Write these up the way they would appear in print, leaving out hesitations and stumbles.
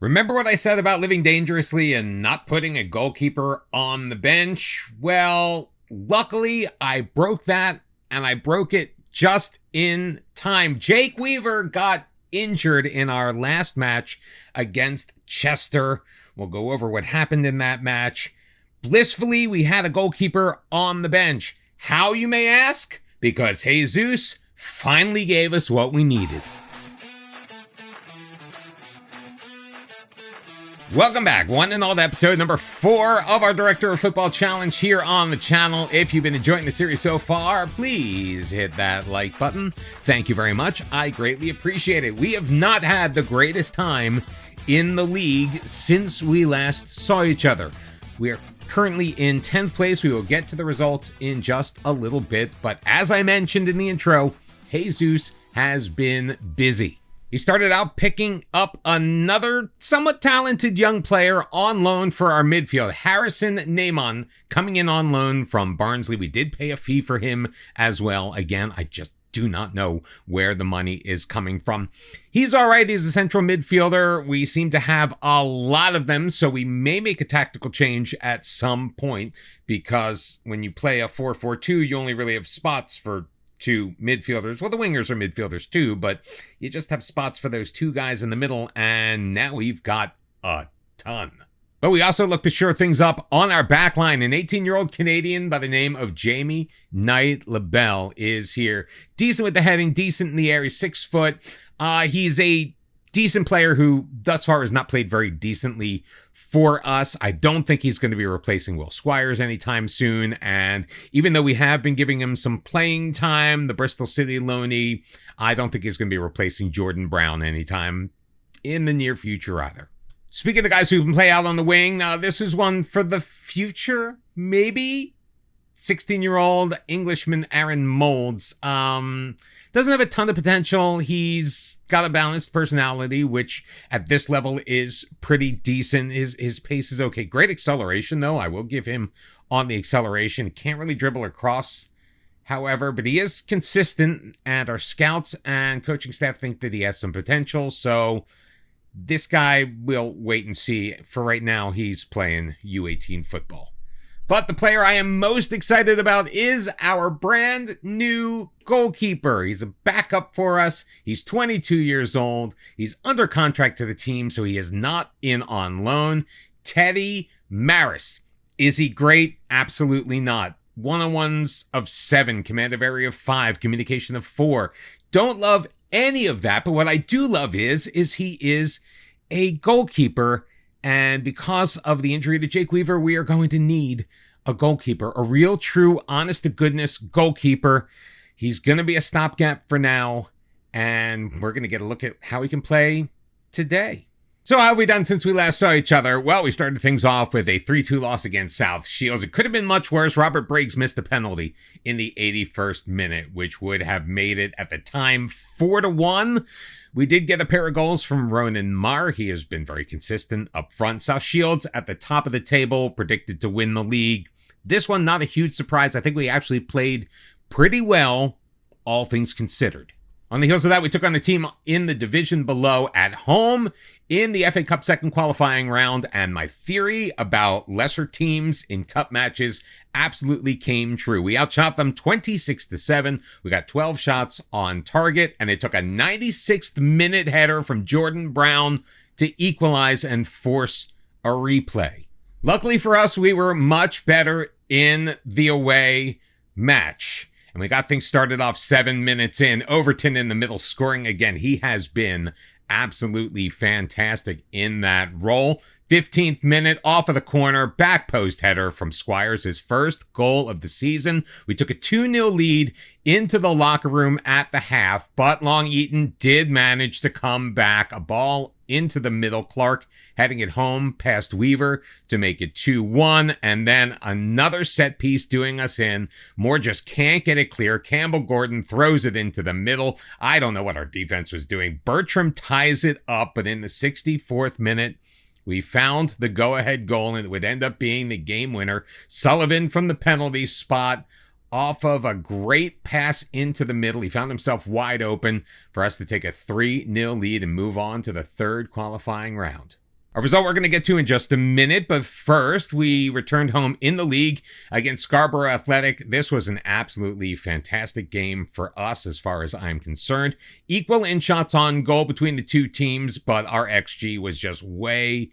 Remember what I said about living dangerously and not putting a goalkeeper on the bench? Well, luckily I broke that, and I broke it just in time. Jake Weaver got injured in our last match against Chester. We'll go over what happened in that match. Blissfully, we had a goalkeeper on the bench. How, you may ask? Because Jesus finally gave us what we needed. Welcome back, one and all, to episode number 4 of our Director of Football Challenge here on the channel. If you've been enjoying the series so far, please hit that like button. Thank you very much. I greatly appreciate it. We have not had the greatest time in the league since we last saw each other. We are currently in 10th place. We will get to the results in just a little bit, but as I mentioned in the intro, Jesus has been busy. He started out picking up another somewhat talented young player on loan for our midfield, Harrison Naiman, coming in on loan from Barnsley. We did pay a fee for him as well. Again, I just do not know where the money is coming from. He's all right. He's a central midfielder. We seem to have a lot of them, so we may make a tactical change at some point, because when you play a 4-4-2, you only really have spots for 2 midfielders. Well, the wingers are midfielders too, but you just have spots for those 2 guys in the middle, and now we've got a ton. But we also look to shore things up on our back line. An 18-year-old Canadian by the name of Jamie Knight-LaBelle is here. Decent with the heading, decent in the air. He's 6 foot. He's a decent player who thus far has not played very decently for us. I don't think he's going to be replacing Will Squires anytime soon, and even though we have been giving him some playing time, the Bristol City loanee, I don't think he's going to be replacing Jordan Brown anytime in the near future either. Speaking of guys who can play out on the wing, this is one for the future, maybe? 16-year-old Englishman Aaron Moulds. Doesn't have a ton of potential. He's got a balanced personality, which at this level is pretty decent. His pace is okay. Great acceleration, though. I will give him on the acceleration. Can't really dribble across, however, but he is consistent, and our scouts and coaching staff think that he has some potential. So this guy, we'll wait and see. For right now, he's playing U18 football. But the player I am most excited about is our brand new goalkeeper. He's a backup for us. He's 22 years old. He's under contract to the team, so he is not in on loan. Teddy Maris. Is he great? Absolutely not. One-on-ones of 7, command of area of 5, communication of 4. Don't love any of that, but what I do love is he is a goalkeeper. And because of the injury to Jake Weaver, we are going to need a goalkeeper, a real, true, honest-to-goodness goalkeeper. He's going to be a stopgap for now, and we're going to get a look at how he can play today. So how have we done since we last saw each other? Well, we started things off with a 3-2 loss against South Shields. It could have been much worse. Robert Briggs missed a penalty in the 81st minute, which would have made it, at the time, 4-1. We did get a pair of goals from Ronan Marr. He has been very consistent up front. South Shields at the top of the table, predicted to win the league. This one, not a huge surprise. I think we actually played pretty well, all things considered. On the heels of that, we took on a team in the division below at home in the FA Cup second qualifying round, and my theory about lesser teams in cup matches absolutely came true. We outshot them 26-7. We got 12 shots on target, and it took a 96th minute header from Jordan Brown to equalize and force a replay. Luckily for us, we were much better in the away match. And we got things started off 7 minutes in. Overton in the middle scoring again. He has been absolutely fantastic in that role. 15th minute, off of the corner, back post header from Squires, his first goal of the season. We took a 2-0 lead into the locker room at the half, but Long Eaton did manage to come back. A ball into the middle. Clark heading it home past Weaver to make it 2-1, and then another set piece doing us in. Moore just can't get it clear. Campbell Gordon throws it into the middle. I don't know what our defense was doing. Bertram ties it up, but in the 64th minute, we found the go-ahead goal, and it would end up being the game winner. Sullivan from the penalty spot off of a great pass into the middle. He found himself wide open for us to take a 3-0 lead and move on to the third qualifying round. A result we're going to get to in just a minute, but first, we returned home in the league against Scarborough Athletic. This was an absolutely fantastic game for us as far as I'm concerned. Equal in shots on goal between the two teams, but our XG was just way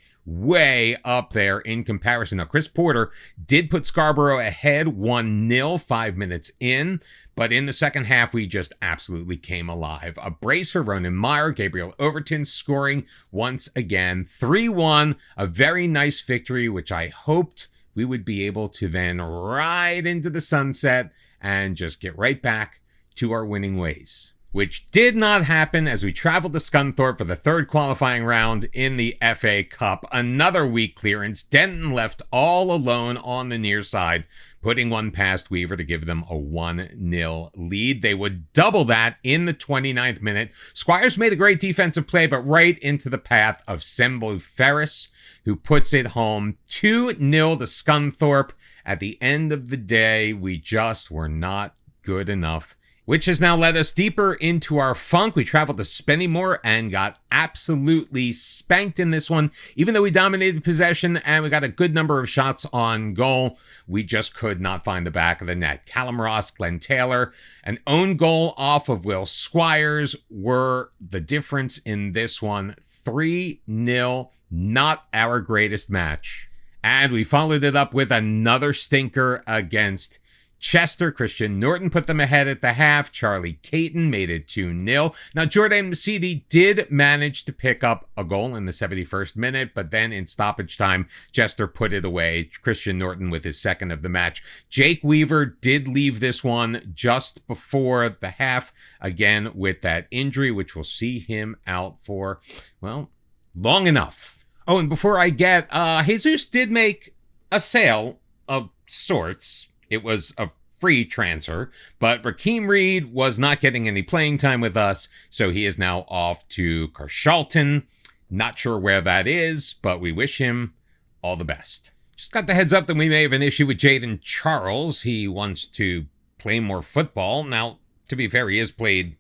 up there in comparison. Now, Chris Porter did put Scarborough ahead 1-0 5 minutes in, but in the second half, we just absolutely came alive. A brace for Ronan Meyer, Gabriel Overton scoring once again, 3-1, a very nice victory, which I hoped we would be able to then ride into the sunset and just get right back to our winning ways. Which did not happen as we traveled to Scunthorpe for the third qualifying round in the FA Cup. Another weak clearance. Denton left all alone on the near side, putting one past Weaver to give them a 1-0 lead. They would double that in the 29th minute. Squires made a great defensive play, but right into the path of Sembo Ferris, who puts it home 2-0 to Scunthorpe. At the end of the day, we just were not good enough, which has now led us deeper into our funk. We traveled to Spennymoor and got absolutely spanked in this one. Even though we dominated possession and we got a good number of shots on goal, we just could not find the back of the net. Callum Ross, Glenn Taylor, an own goal off of Will Squires were the difference in this one. 3-0, not our greatest match. And we followed it up with another stinker against Chester. Christian Norton put them ahead at the half. Charlie Caton made it 2-0. Now, Jordan Masidi did manage to pick up a goal in the 71st minute, but then in stoppage time, Chester put it away. Christian Norton with his second of the match. Jake Weaver did leave this one just before the half, again with that injury, which will see him out for, well, long enough. Oh, and before I get, Jesus did make a sale of sorts. It was a free transfer, but Rakeem Reed was not getting any playing time with us, so he is now off to Carshalton. Not sure where that is, but we wish him all the best. Just got the heads up that we may have an issue with Jaden Charles. He wants to play more football. Now, to be fair, he has played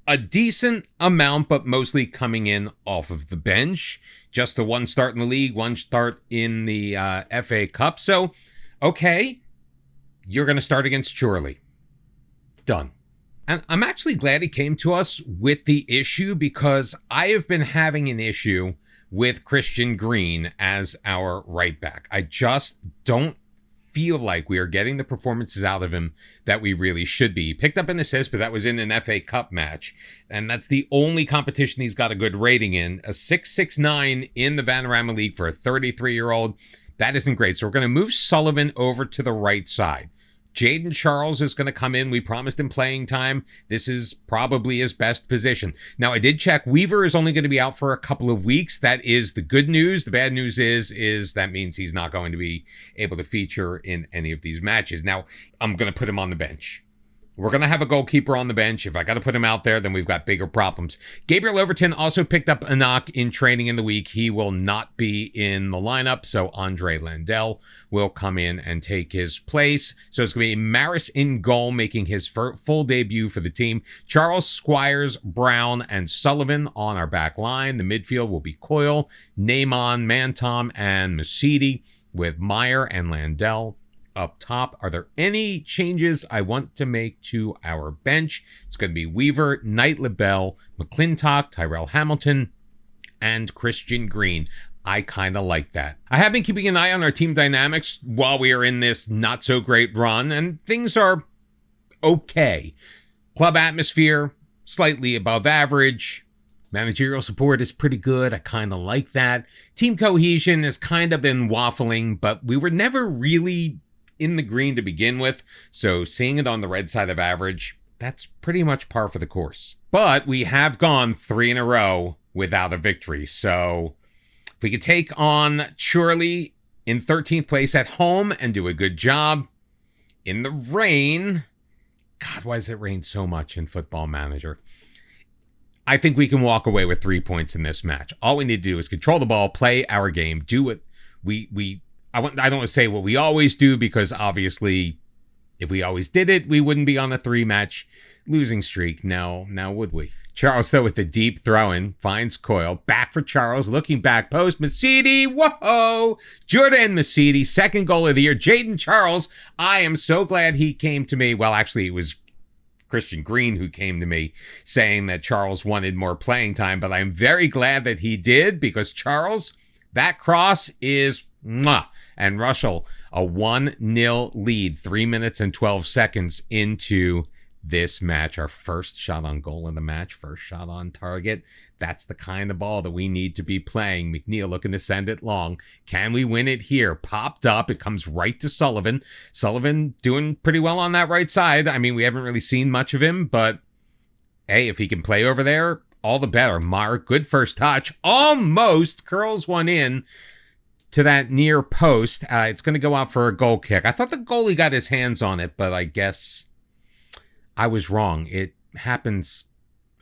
a decent amount, but mostly coming in off of the bench. Just the one start in the league, one start in the FA Cup. So, okay, you're going to start against Chorley. Done. And I'm actually glad he came to us with the issue, because I have been having an issue with Christian Green as our right back. I just don't feel like we are getting the performances out of him that we really should be. He picked up an assist, but that was in an FA Cup match, and that's the only competition he's got a good rating in. A 6.69 in the Vanarama League for a 33-year-old. That isn't great. So we're going to move Sullivan over to the right side. Jaden Charles is going to come in. We promised him playing time. This is probably his best position. Now, I did check. Weaver is only going to be out for a couple of weeks. That is the good news. The bad news is that means he's not going to be able to feature in any of these matches. Now, I'm going to put him on the bench. We're going to have a goalkeeper on the bench. If I got to put him out there, then we've got bigger problems. Gabriel Overton also picked up a knock in training in the week. He will not be in the lineup, so Andre Landell will come in and take his place. So it's going to be Maris in goal, making his full debut for the team. Charles, Squires, Brown, and Sullivan on our back line. The midfield will be Coyle, Naaman, Mantom, and Masidi, with Meyer and Landell up top. Are there any changes I want to make to our bench? It's going to be Weaver, Knight LaBelle, McClintock, Tyrell Hamilton, and Christian Green. I kind of like that. I have been keeping an eye on our team dynamics while we are in this not so great run, and things are okay. Club atmosphere, slightly above average. Managerial support is pretty good. I kind of like that. Team cohesion has kind of been waffling, but we were never really in the green to begin with, so seeing it on the red side of average, that's pretty much par for the course. But we have gone 3 in a row without a victory, so if we could take on Chorley in 13th place at home and do a good job in the rain. God, why does it rain so much in Football Manager? I think we can walk away with 3 points in this match. All we need to do is control the ball, play our game, do what I don't want to say what we always do, because obviously if we always did it, we wouldn't be on a 3-match losing streak now would we? Charles, though, with the deep throw-in, finds Coyle. Back for Charles, looking back post. Mesiti, whoa! Jordan Mesiti, second goal of the year. Jaden Charles, I am so glad he came to me. Well, actually, it was Christian Green who came to me saying that Charles wanted more playing time, but I'm very glad that he did, because Charles, that cross is mwah. And Rushall, a 1-0 lead, 3 minutes and 12 seconds into this match. Our first shot on goal in the match, first shot on target. That's the kind of ball that we need to be playing. McNeil looking to send it long. Can we win it here? Popped up. It comes right to Sullivan. Sullivan doing pretty well on that right side. I mean, we haven't really seen much of him, but hey, if he can play over there, all the better. Meyer, good first touch. Almost curls one in to that near post. It's going to go out for a goal kick. I thought the goalie got his hands on it, but I guess I was wrong. It happens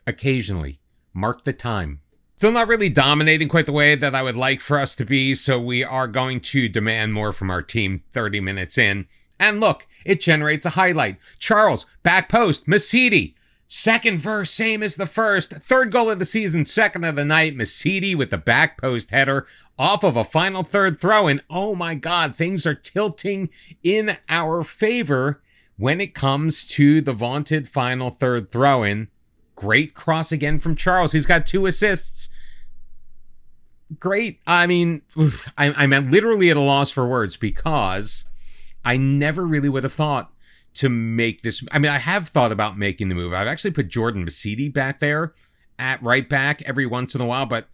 occasionally. Mark the time. Still not really dominating quite the way that I would like for us to be, so we are going to demand more from our team 30 minutes in. And look, it generates a highlight. Charles, back post, Mesiti. Second verse, same as the first. Third goal of the season, second of the night. Mesiti with the back post header off of a final third throw-in. Oh my God, things are tilting in our favor when it comes to the vaunted final third throw-in. Great cross again from Charles. He's got 2 assists. Great. I mean, I'm literally at a loss for words, because I never really would have thought to make this. I mean, I have thought about making the move. I've actually put Jordan Mesiti back there at right back every once in a while, but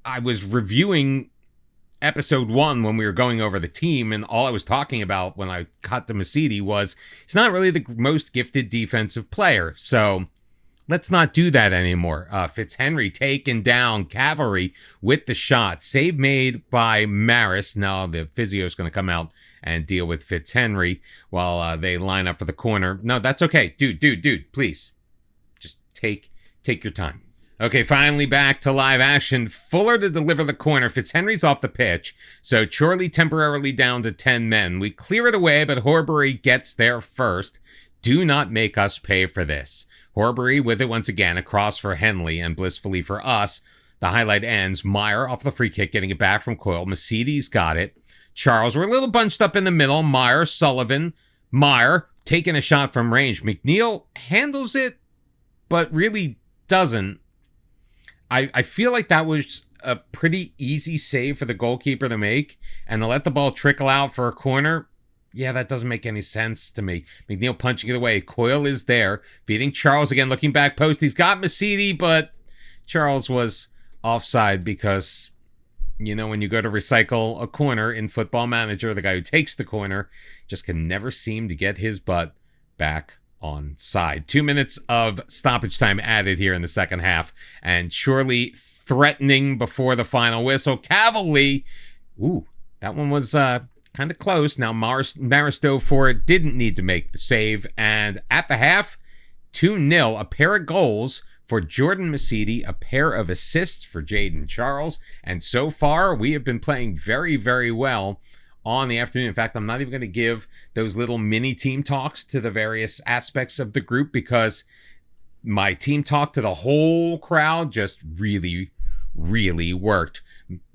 I was reviewing episode 1 when we were going over the team, and all I was talking about when I cut to Mesiti was he's not really the most gifted defensive player. So let's not do that anymore. Fitzhenry taken down, Cavalry with the shot. Save made by Maris. Now the physio is going to come out and deal with Fitzhenry while they line up for the corner. No, that's okay. Dude, please. Just take your time. Okay, finally back to live action. Fuller to deliver the corner. Fitzhenry's off the pitch, so Chorley temporarily down to 10 men. We clear it away, but Horbury gets there first. Do not make us pay for this. Horbury with it once again, across for Henley, and blissfully for us, the highlight ends. Meyer off the free kick, getting it back from Coyle. Mesiti's got it. Charles, we're a little bunched up in the middle. Meyer, Sullivan. Meyer taking a shot from range. McNeil handles it, but really doesn't. I feel like that was a pretty easy save for the goalkeeper to make, and to let the ball trickle out for a corner, yeah, that doesn't make any sense to me. McNeil punching it away. Coyle is there, feeding Charles again, looking back post. He's got Mesiti, but Charles was offside because, you know, when you go to recycle a corner in Football Manager, the guy who takes the corner just can never seem to get his butt back on side. 2 minutes of stoppage time added here in the second half, and surely threatening before the final whistle. Cavalry, ooh, that one was kind of close. Now Maris dove for it, didn't need to make the save, and at the half, 2-0, a pair of goals for Jordan Mesiti, a pair of assists for Jaden Charles, and so far we have been playing very, very well on the afternoon. In fact, I'm not even going to give those little mini team talks to the various aspects of the group, because my team talk to the whole crowd just really, really worked.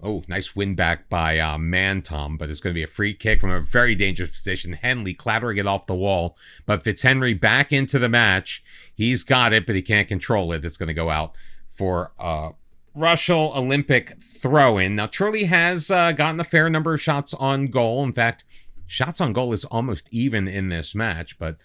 Oh, nice win back by Mantom, but it's going to be a free kick from a very dangerous position. Henley clattering it off the wall, but Fitzhenry back into the match. He's got it, but he can't control it. It's going to go out for Rushall Olympic throw-in. Now, Chorley has gotten a fair number of shots on goal. In fact, shots on goal is almost even in this match. But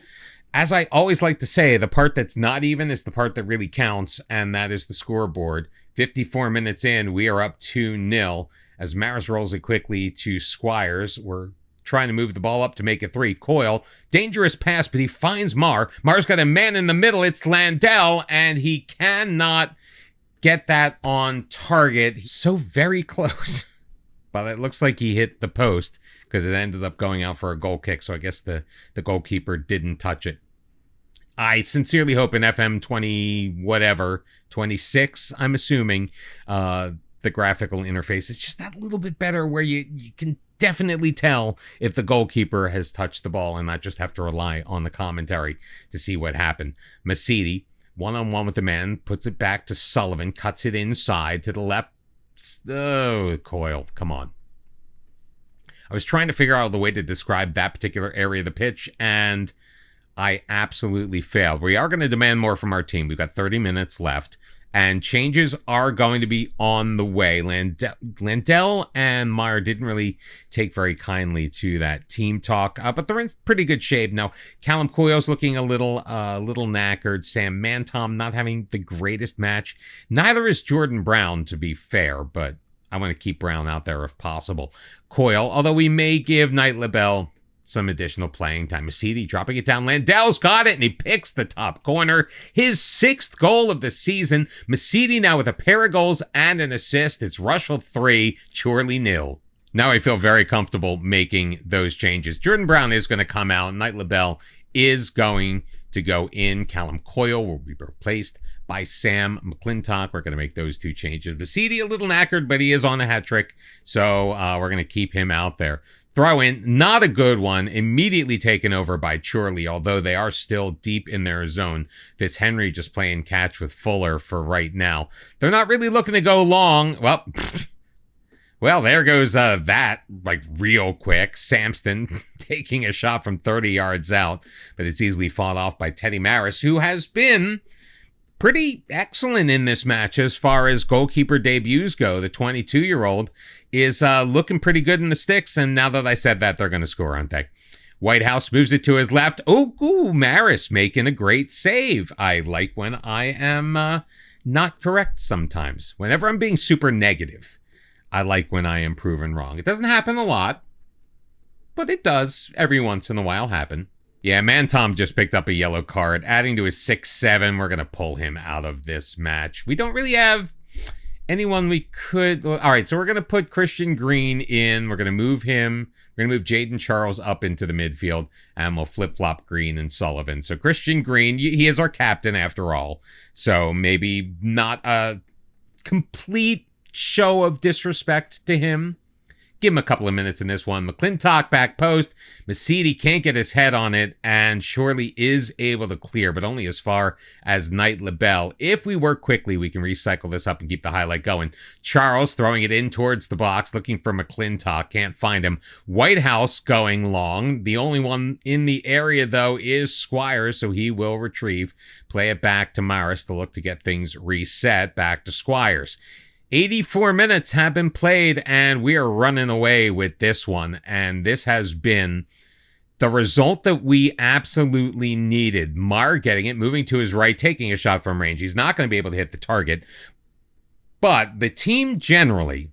as I always like to say, the part that's not even is the part that really counts, and that is the scoreboard. 54 minutes in, we are up 2-0 as Maris rolls it quickly to Squires. We're trying to move the ball up to make it 3. Coyle, dangerous pass, but he finds Marr. Marr's got a man in the middle. It's Landell, and he cannot get that on target. He's so very close. But it looks like he hit the post because it ended up going out for a goal kick. So I guess the goalkeeper didn't touch it. I sincerely hope in FM 26, I'm assuming, the graphical interface is just that little bit better where you can definitely tell if the goalkeeper has touched the ball and not just have to rely on the commentary to see what happened. Mesiti One-on-one with the man, puts it back to Sullivan, cuts it inside to the left. Oh, Coyle, come on. I was trying to figure out the way to describe that particular area of the pitch, and I absolutely failed. We are going to demand more from our team. We've got 30 minutes left, and changes are going to be on the way. Landell and Meyer didn't really take very kindly to that team talk, but they're in pretty good shape. Now, Callum Coyle's looking a little knackered. Sam Mantom not having the greatest match. Neither is Jordan Brown, to be fair, but I want to keep Brown out there if possible. Coyle, although we may give Knight LaBelle some additional playing time. Masidi dropping it down. Landell's got it, and he picks the top corner. His 6th goal of the season. Masidi now with a pair of goals and an assist. It's Rushall 3, Chorley 0. Now I feel very comfortable making those changes. Jordan Brown is going to come out. Knight LaBelle is going to go in. Callum Coyle will be replaced by Sam McClintock. We're going to make those 2 changes. Masidi a little knackered, but he is on a hat trick, so we're going to keep him out there. Throw in, not a good one, immediately taken over by Chorley, although they are still deep in their zone. Fitzhenry just playing catch with Fuller for right now. They're not really looking to go long. Well, there goes that, like, real quick. Samston taking a shot from 30 yards out, but it's easily fought off by Teddy Maris, who has been pretty excellent in this match as far as goalkeeper debuts go. The 22-year-old is looking pretty good in the sticks, and now that I said that, they're going to score, aren't they? Whitehouse moves it to his left. Oh, Maris making a great save. I like when I am not correct sometimes. Whenever I'm being super negative, I like when I am proven wrong. It doesn't happen a lot, but it does every once in a while happen. Yeah, Mantom just picked up a yellow card, adding to his 6-7. We're going to pull him out of this match. We don't really have anyone we could... All right, so we're going to put Christian Green in. We're going to move him. We're going to move Jaden Charles up into the midfield, and we'll flip-flop Green and Sullivan. So Christian Green, he is our captain after all. So maybe not a complete show of disrespect to him. Give him a couple of minutes in this one. McClintock back post. Masidi can't get his head on it, and Chorley is able to clear, but only as far as Knight LaBelle. If we work quickly, we can recycle this up and keep the highlight going. Charles throwing it in towards the box, looking for McClintock. Can't find him. Whitehouse going long. The only one in the area, though, is Squires, so he will retrieve. Play it back to Maris to look to get things reset. Back to Squires. 84 minutes have been played, and we are running away with this one. And this has been the result that we absolutely needed. Marr getting it, moving to his right, taking a shot from range. He's not going to be able to hit the target. But the team generally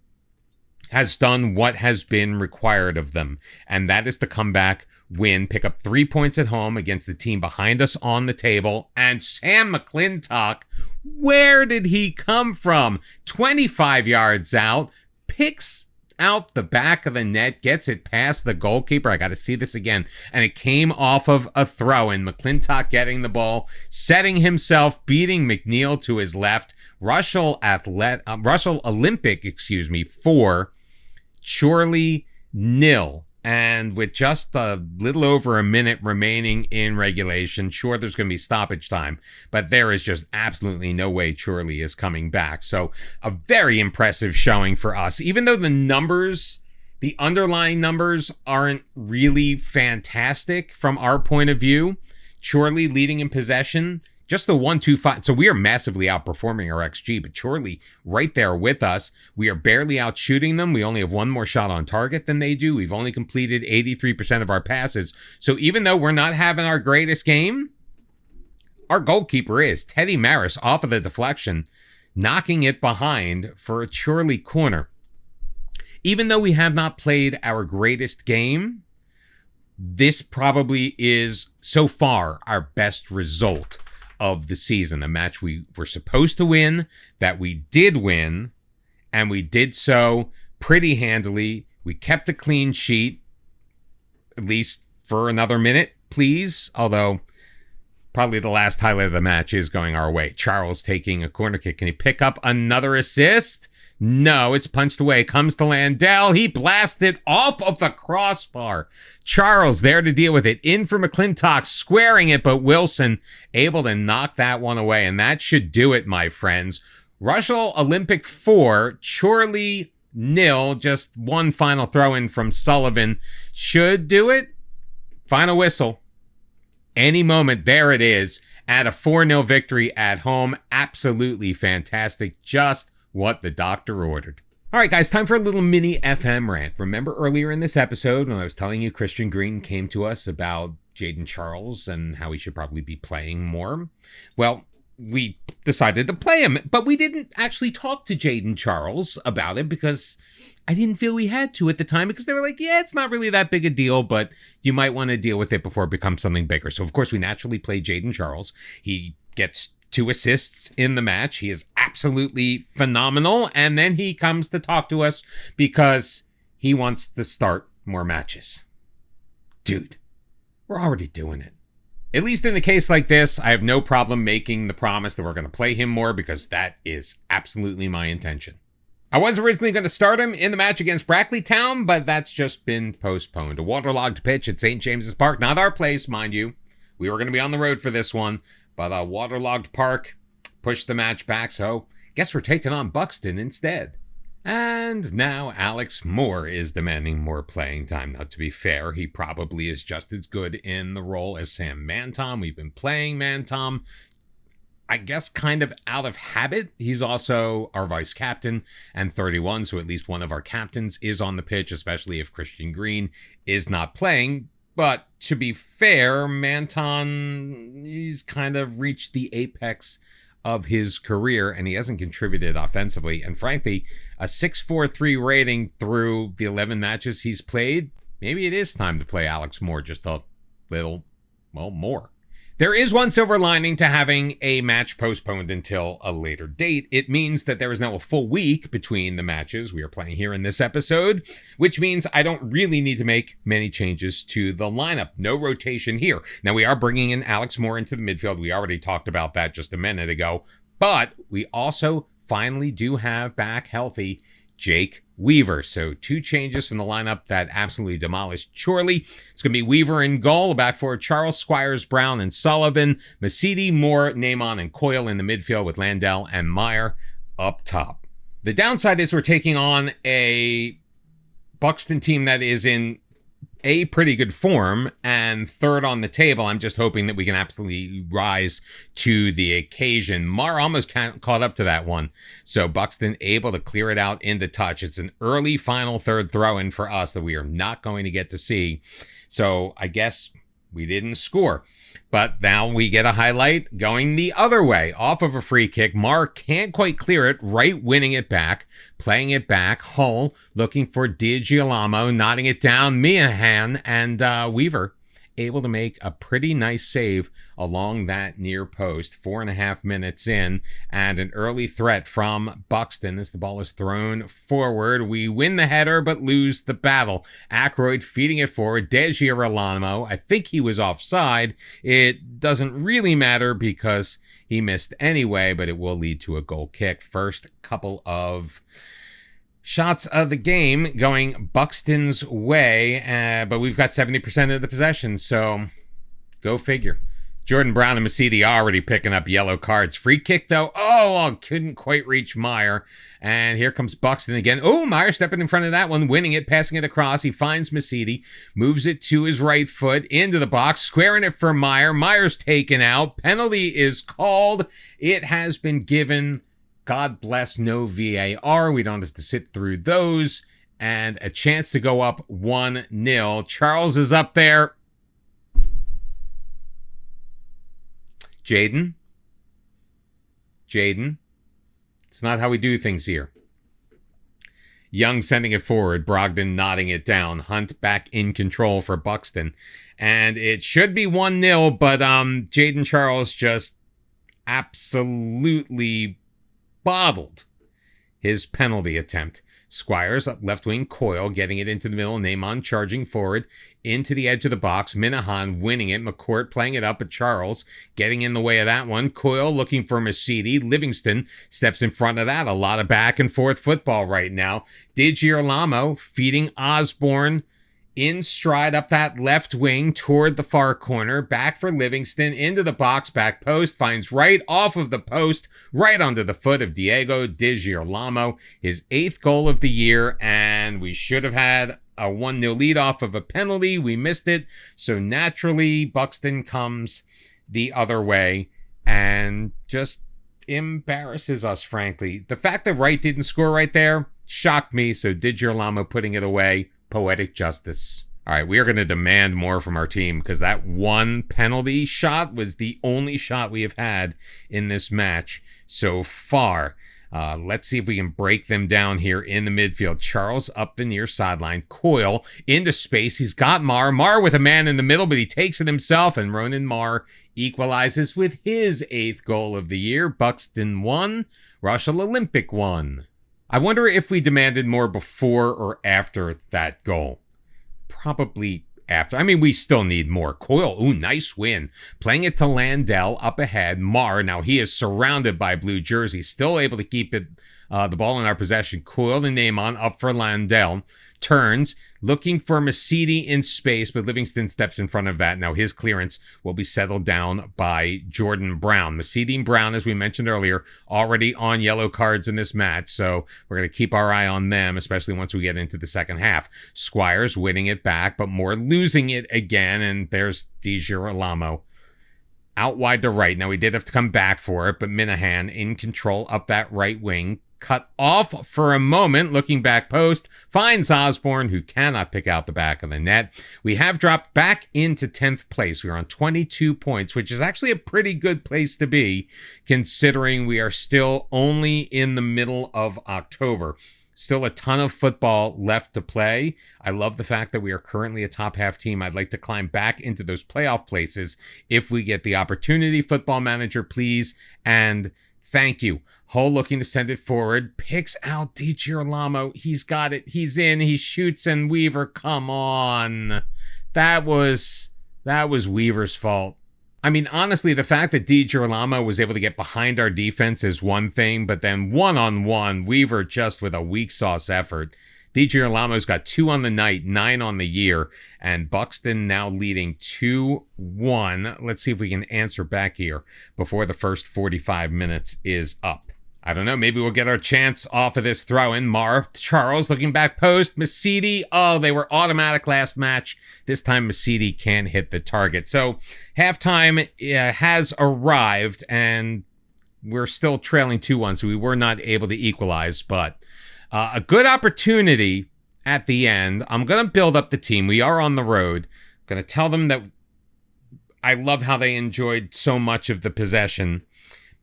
has done what has been required of them, and that is to come back, win, pick up 3 points at home against the team behind us on the table. And Sam McClintock, where did he come from? 25 yards out, picks out the back of the net, gets it past the goalkeeper. I got to see this again. And it came off of a throw-in. McClintock getting the ball, setting himself, beating McNeil to his left. Rushall Olympic, 4, Chorley 0. And with just a little over a minute remaining in regulation, sure, there's going to be stoppage time, but there is just absolutely no way Chorley is coming back. So a very impressive showing for us, even though the numbers, the underlying numbers aren't really fantastic from our point of view. Chorley leading in possession, just the 1-2-5. So we are massively outperforming our XG, but Chorley right there with us. We are barely out shooting them. We only have one more shot on target than they do. We've only completed 83% of our passes. So even though we're not having our greatest game, our goalkeeper is. Teddy Maris off of the deflection, knocking it behind for a Chorley corner. Even though we have not played our greatest game, this probably is so far our best result of the season, a match we were supposed to win, that we did win, and we did so pretty handily. We kept a clean sheet, at least for another minute, please, although probably the last highlight of the match is going our way. Charles taking a corner kick. Can he pick up another assist? No, it's punched away. Comes to Landell. He blasts it off of the crossbar. Charles there to deal with it. In for McClintock, squaring it, but Wilson able to knock that one away. And that should do it, my friends. Rushall Olympic 4, Chorley 0. Just one final throw-in from Sullivan. Should do it. Final whistle. Any moment, there it is. At a 4-0 victory at home. Absolutely fantastic. Just what the doctor ordered. All right, guys, time for a little mini FM rant. Remember earlier in this episode when I was telling you Christian Green came to us about Jayden Charles and how he should probably be playing more? Well, we decided to play him, but we didn't actually talk to Jayden Charles about it because I didn't feel we had to at the time, because they were like, yeah, it's not really that big a deal, but you might want to deal with it before it becomes something bigger. So, of course, we naturally played Jayden Charles. He gets 2 assists in the match. He is absolutely phenomenal. And then he comes to talk to us because he wants to start more matches. Dude, we're already doing it. At least in the case like this, I have no problem making the promise that we're going to play him more, because that is absolutely my intention. I was originally going to start him in the match against Brackley Town, but that's just been postponed. A waterlogged pitch at St. James's Park. Not our place, mind you. We were going to be on the road for this one, but a waterlogged park pushed the match back, so guess we're taking on Buxton instead. And now Alex Moore is demanding more playing time. Now, to be fair, he probably is just as good in the role as Sam Mantom. We've been playing Mantom, I guess, kind of out of habit. He's also our vice captain and 31, so at least one of our captains is on the pitch, especially if Christian Green is not playing. But to be fair, Manton, he's kind of reached the apex of his career, and he hasn't contributed offensively. And frankly, a 6.43 rating through the 11 matches he's played, maybe it is time to play Alex Moore just a little, well, more. There is one silver lining to having a match postponed until a later date. It means that there is now a full week between the matches we are playing here in this episode, which means I don't really need to make many changes to the lineup. No rotation here. Now, we are bringing in Alex Moore into the midfield. We already talked about that just a minute ago, but we also finally do have back healthy Jake Weaver. So 2 changes from the lineup that absolutely demolished Chorley. It's going to be Weaver in goal, back four, Charles, Squires, Brown, and Sullivan. Masidi, Moore, Naaman, and Coyle in the midfield with Landell and Meyer up top. The downside is we're taking on a Buxton team that is in a pretty good form and third on the table. I'm just hoping that we can absolutely rise to the occasion. Mar almost caught up to that one. So Buxton able to clear it out into touch. It's an early final third throw-in for us that we are not going to get to see. So I guess we didn't score. But now we get a highlight going the other way. Off of a free kick, Mar can't quite clear it, right winning it back, playing it back. Hull looking for DiGiolamo, nodding it down. Meehan and Weaver able to make a pretty nice save along that near post. 4.5 minutes in, and an early threat from Buxton as the ball is thrown forward. We win the header but lose the battle. Aykroyd feeding it forward. DiGiolamo, I think he was offside. It doesn't really matter because he missed anyway, but it will lead to a goal kick. First couple of shots of the game going Buxton's way, but we've got 70% of the possession, so go figure. Jordan Brown and Masidi already picking up yellow cards. Free kick, though. Oh, couldn't quite reach Meyer. And here comes Buxton again. Oh, Meyer stepping in front of that one, winning it, passing it across. He finds Masidi, moves it to his right foot, into the box, squaring it for Meyer. Meyer's taken out. Penalty is called. It has been given. God bless, no VAR. We don't have to sit through those. And a chance to go up 1-0. Charles is up there. Jayden. It's not how we do things here. Young sending it forward. Brogdon nodding it down. Hunt back in control for Buxton. And it should be 1-0, but Jayden Charles just absolutely bottled his penalty attempt. Squires, left wing, Coyle, getting it into the middle. Naaman charging forward into the edge of the box. Minahan winning it. McCourt playing it up at Charles, getting in the way of that one. Coyle looking for Masidi. Livingston steps in front of that. A lot of back and forth football right now. Di Girolamo feeding Osborne in stride up that left wing toward the far corner. Back for Livingston, into the box, back post, finds right off of the post, right under the foot of Diego Di Girolamo. His 8th goal of the year, and we should have had a 1-0 lead off of a penalty. We missed it, so naturally Buxton comes the other way and just embarrasses us, frankly. The fact that Wright didn't score right there shocked me, so Di Girolamo putting it away. Poetic justice. All right, we are going to demand more from our team because that one penalty shot was the only shot we have had in this match so far. Let's see if we can break them down here in the midfield. Charles up the near sideline. Coyle into space. He's got Marr. Marr with a man in the middle, but he takes it himself, and Ronan Marr equalizes with his 8th goal of the year. Buxton 1, Rushall Olympic 1. I wonder if we demanded more before or after that goal. Probably after. I mean, we still need more. Coyle, ooh, nice win. Playing it to Landell up ahead. Marr, now he is surrounded by blue jerseys. Still able to keep it, the ball in our possession. Coyle and Naaman up for Landell. Turns, looking for Masidi in space, but Livingston steps in front of that. Now his clearance will be settled down by Jordan Brown. Masidi and Brown, as we mentioned earlier, already on yellow cards in this match, so we're going to keep our eye on them, especially once we get into the second half. Squires winning it back, but Moore losing it again, and there's Di Girolamo out wide to right. Now he did have to come back for it, but Minahan in control up that right wing. Cut off for a moment, looking back post, finds Osborne, who cannot pick out the back of the net. We have dropped back into 10th place. We are on 22 points, which is actually a pretty good place to be, considering we are still only in the middle of October. Still a ton of football left to play. I love the fact that we are currently a top half team. I'd like to climb back into those playoff places if we get the opportunity. Football Manager, please, and thank you. Hull looking to send it forward. Picks out Di Girolamo. He's got it. He's in. He shoots, and Weaver, come on. That was Weaver's fault. I mean, honestly, the fact that Di Girolamo was able to get behind our defense is one thing, but then one-on-one, Weaver just with a weak sauce effort. Di Girolamo's got 2 on the night, 9 on the year, and Buxton now leading 2-1. Let's see if we can answer back here before the first 45 minutes is up. I don't know, maybe we'll get our chance off of this throw-in. Marr, Charles looking back post. Masidi, oh, they were automatic last match. This time Masidi can't hit the target. So halftime has arrived, and we're still trailing 2-1, so we were not able to equalize, but a good opportunity at the end. I'm going to build up the team. We are on the road. I'm going to tell them that I love how they enjoyed so much of the possession,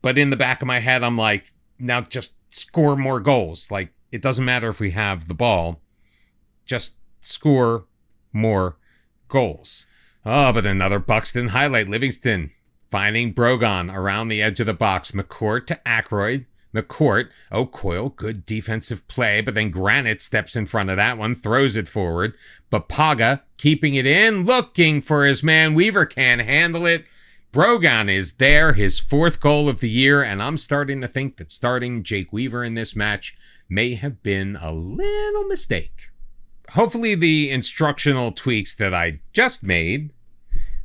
but in the back of my head, I'm like, now just score more goals. Like, it doesn't matter if we have the ball. Just score more goals. Oh, but another Buxton highlight. Livingston finding Brogan around the edge of the box. McCourt to Aykroyd. McCourt. Oh, Coyle. Good defensive play, but then Granite steps in front of that one. Throws it forward. Bapaga keeping it in. Looking for his man. Weaver can't handle it. Brogan is there, his 4th goal of the year, and I'm starting to think that starting Jake Weaver in this match may have been a little mistake. Hopefully the instructional tweaks that I just made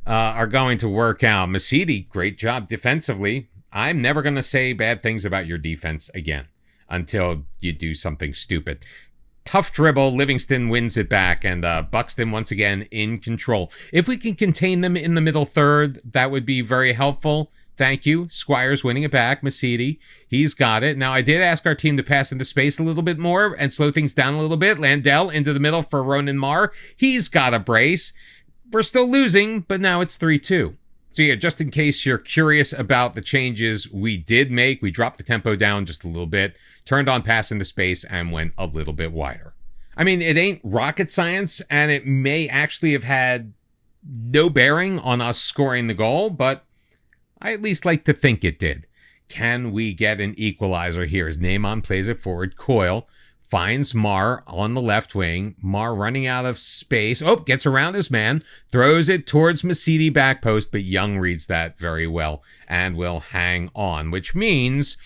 are going to work out. Masidi, great job defensively. I'm never going to say bad things about your defense again until you do something stupid. Tough dribble, Livingston wins it back, and Buxton once again in control. If we can contain them in the middle third, that would be very helpful. Thank you. Squires winning it back. Masidi, he's got it. Now, I did ask our team to pass into space a little bit more and slow things down a little bit. Landell into the middle for Ronan Marr. He's got a brace. We're still losing, but now it's 3-2. So yeah, just in case you're curious about the changes we did make, we dropped the tempo down just a little bit, turned on pass into space, and went a little bit wider. I mean, it ain't rocket science, and it may actually have had no bearing on us scoring the goal, but I at least like to think it did. Can we get an equalizer here as Naaman plays it forward? Coyle finds Mar on the left wing. Mar running out of space. Oh, gets around his man, throws it towards Masidi back post, but Young reads that very well and will hang on, which means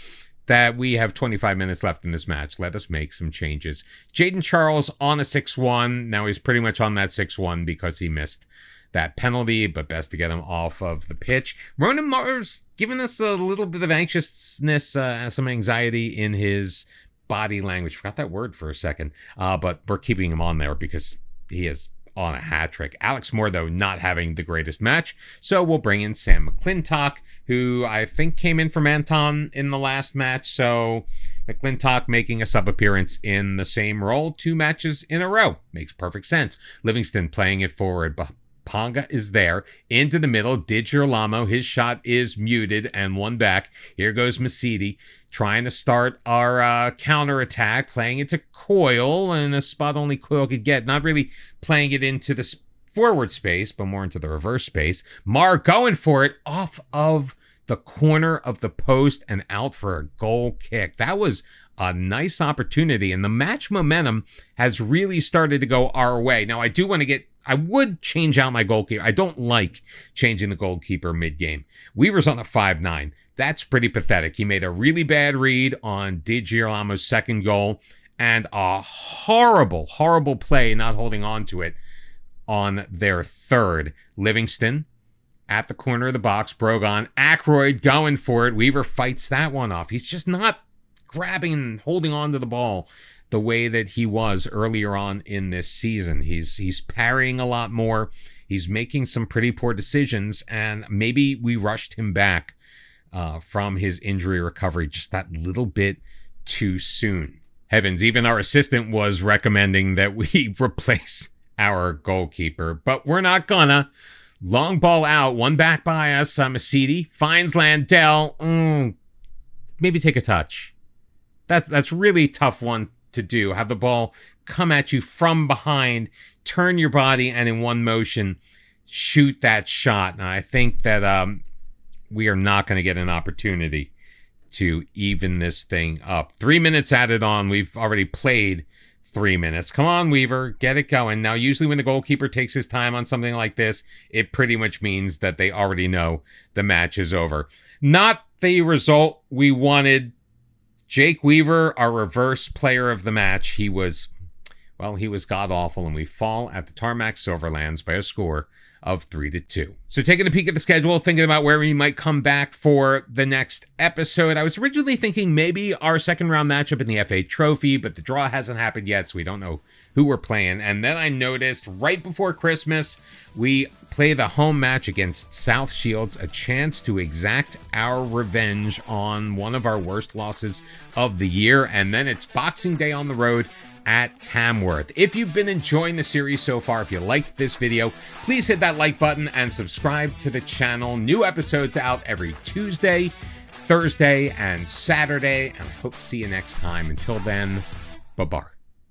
that we have 25 minutes left in this match. Let us make some changes. Jaden Charles on a 6-1. Now he's pretty much on that 6-1 because he missed that penalty, but best to get him off of the pitch. Ronan Mar's giving us a little bit of anxiousness, some anxiety in his body language. Forgot that word for a second, but we're keeping him on there because he is on a hat trick. Alex Moore, though, not having the greatest match, so we'll bring in Sam McClintock, who I think came in from Anton in the last match, so McClintock making a sub-appearance in the same role 2 matches in a row. Makes perfect sense. Livingston playing it forward. Ponga is there, into the middle. Di Girolamo, his shot is muted and one back. Here goes Masidi, trying to start our counterattack, playing it to Coyle in a spot only Coyle could get. Not really playing it into the forward space, but more into the reverse space. Mar going for it off of the corner of the post and out for a goal kick. That was a nice opportunity, and the match momentum has really started to go our way. Now, I would change out my goalkeeper. I don't like changing the goalkeeper mid-game. Weaver's on a 5-9. That's pretty pathetic. He made a really bad read on Di Girolamo's second goal and a horrible, horrible play not holding on to it on their third. Livingston at the corner of the box. Brogan, Ackroyd going for it. Weaver fights that one off. He's just not grabbing and holding on to the ball the way that he was earlier on in this season. He's parrying a lot more. He's making some pretty poor decisions, and maybe we rushed him back from his injury recovery just that little bit too soon. Heavens, even our assistant was recommending that we replace our goalkeeper, but we're not gonna. Long ball out, one back by us. Masidi finds Landell. Maybe take a touch. That's really tough one to do. Have the ball come at you from behind, turn your body, and in one motion, shoot that shot. And I think that we are not going to get an opportunity to even this thing up. 3 minutes added on. We've already played 3 minutes. Come on, Weaver, get it going. Now, usually when the goalkeeper takes his time on something like this, it pretty much means that they already know the match is over. Not the result we wanted. Jake Weaver, our reverse player of the match, he was god-awful, and we fall at the Tarmac Silverlands by a score of 3-2. So taking a peek at the schedule, thinking about where we might come back for the next episode. I was originally thinking maybe our second round matchup in the FA Trophy, but the draw hasn't happened yet, so we don't know who we're playing. And then I noticed right before Christmas, we play the home match against South Shields, a chance to exact our revenge on one of our worst losses of the year. And then it's Boxing Day on the road at Tamworth. If you've been enjoying the series so far, if you liked this video, please hit that like button and subscribe to the channel. New episodes out every Tuesday, Thursday, and Saturday. And I hope to see you next time. Until then, bye-bye.